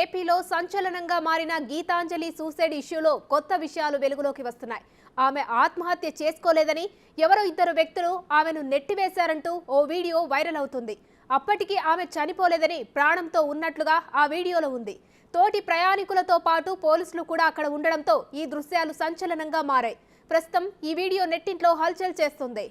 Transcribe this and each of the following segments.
ఏపీలో సంచలనంగా మారిన గీతాంజలి సూసైడ్ ఇష్యూలో కొత్త విషయాలు వెలుగులోకి వస్తున్నాయి. ఆమె ఆత్మహత్య చేసుకోలేదని ఎవరో ఇద్దరు వ్యక్తులు ఆమెను నెట్టివేశారంటూ ఓ వీడియో వైరల్ అవుతుంది. అప్పటికి ఆమె చనిపోలేదని ప్రాణంతో ఉన్నట్లుగా ఆ వీడియోలో ఉంది. తోటి ప్రయాణికులతో పాటు పోలీసులు కూడా అక్కడ ఉండడంతో ఈ దృశ్యాలు సంచలనంగా మారాయి. ప్రస్తుతం ఈ వీడియో నెట్టింట్లో హల్చల్ చేస్తుంది.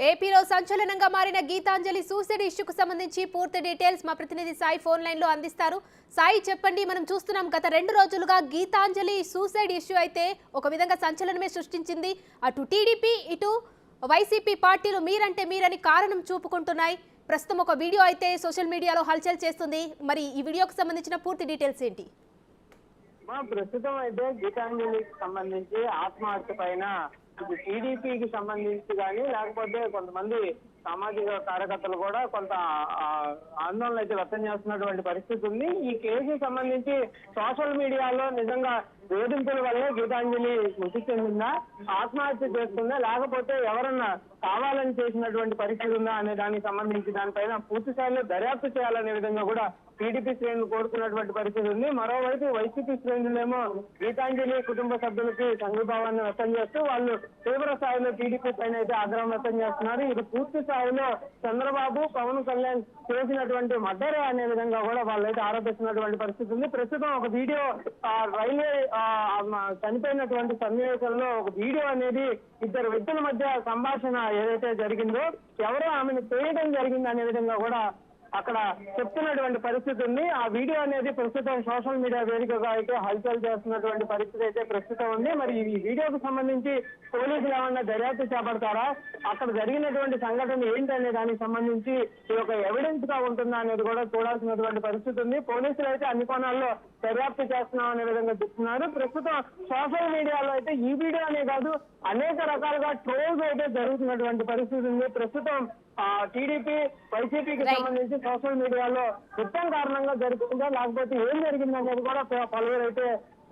ఏపీలో సంచలనంగా మారిన గీతాంజలి సూసైడ్ ఇష్యూకు సంబంధించి పూర్తి డీటెయిల్స్ మా ప్రతినిధి సాయి ఫోన్ లైన్ లో అందిస్తారు. సాయి, చెప్పండి. మనం చూస్తున్నాం గత 2 రోజులుగా గీతాంజలి సూసైడ్ ఇష్యూ అయితే ఒక విధంగా సంచలనమే సృష్టించింది. అటు టీడీపీ ఇటు వైసీపీ పార్టీలు మీరంటే మీరని కారణం చూపుకుంటున్నాయి. ప్రస్తుతం ఒక వీడియో అయితే సోషల్ మీడియాలో హల్చల్ చేస్తుంది. మరి ఈ వీడియోకి సంబంధించిన పూర్తి డీటెయిల్స్ ఏంటి? ప్రస్తుతం అయితే గీతాంజలికి సంబంధించి ఆత్మహత్య పైన టీడీపీకి సంబంధించి కానీ లేకపోతే కొంతమంది సామాజిక కార్యకర్తలు కూడా కొంత ఆందోళన అయితే వ్యక్తం చేస్తున్నటువంటి పరిస్థితి ఉంది. ఈ కేసుకి సంబంధించి సోషల్ మీడియాలో నిజంగా వేధింపుల వల్లే గీతాంజలి మృతి చెందిందా, ఆత్మహత్య చేసుకుందా, లేకపోతే ఎవరన్నా కావాలని చేసినటువంటి పరిస్థితి ఉందా అనే దానికి సంబంధించి దానిపైన పూర్తి స్థాయిలో దర్యాప్తు చేయాలనే విధంగా కూడా టీడీపీ శ్రేణులు కోరుకున్నటువంటి పరిస్థితి ఉంది. మరోవైపు వైసీపీ శ్రేణులేమో గీతాంజలి కుటుంబ సభ్యులకి సంఘీభావాన్ని వ్యక్తం చేస్తూ వాళ్ళు తీవ్ర స్థాయిలో టీడీపీ పైన అయితే ఆగ్రహం వ్యక్తం చేస్తున్నారు. ఇది పూర్తి స్థాయిలో చంద్రబాబు, పవన్ కళ్యాణ్ చేసినటువంటి మర్డరే అనే విధంగా కూడా వాళ్ళైతే ఆరోపిస్తున్నటువంటి పరిస్థితి ఉంది. ప్రస్తుతం ఒక వీడియో రైల్వే చనిపోయినటువంటి సన్నివేశంలో ఒక వీడియో అనేది ఇద్దరు వ్యక్తుల మధ్య సంభాషణ ఏదైతే జరిగిందో ఎవరో ఆమెను చేయడం జరిగింది అనే విధంగా కూడా అక్కడ చెప్తున్నటువంటి పరిస్థితి ఉంది. ఆ వీడియో అనేది ప్రస్తుతం సోషల్ మీడియా వేదికగా అయితే హల్చల్ చేస్తున్నటువంటి పరిస్థితి అయితే ప్రస్తుతం ఉంది. మరి ఈ వీడియోకు సంబంధించి పోలీసులు ఏమన్నా దర్యాప్తు చేపడతారా, అక్కడ జరిగినటువంటి సంఘటన ఏంటనే దానికి సంబంధించి ఇది ఒక ఎవిడెన్స్ గా ఉంటుందా అనేది కూడా చూడాల్సినటువంటి పరిస్థితి ఉంది. పోలీసులు అయితే అన్ని కోణాల్లో దర్యాప్తు చేస్తున్నాం అనే విధంగా చెప్తున్నారు. ప్రస్తుతం సోషల్ మీడియాలో అయితే ఈ వీడియో అనే కాదు అనేక రకాలుగా ట్రోల్స్ అయితే జరుగుతున్నటువంటి పరిస్థితి ఉంది. ప్రస్తుతం టీడీపీ, వైసీపీకి సంబంధించి సోషల్ మీడియాలో యుద్ధం కారణంగా జరుగుతుందా లేకపోతే ఏం జరిగిందనేది కూడా పలువురు అయితే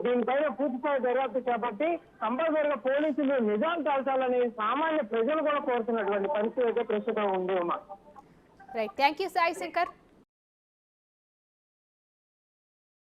దీనిపైన పూర్తిస్థాయి దర్యాప్తు చేపట్టి కంపల్సరీగా పోలీసులు నిజాం తేల్చాలని సామాన్య ప్రజలు కూడా కోరుతున్నటువంటి పరిస్థితి అయితే ప్రస్తుతం ఉంది. Right, thank you Sai Shankar.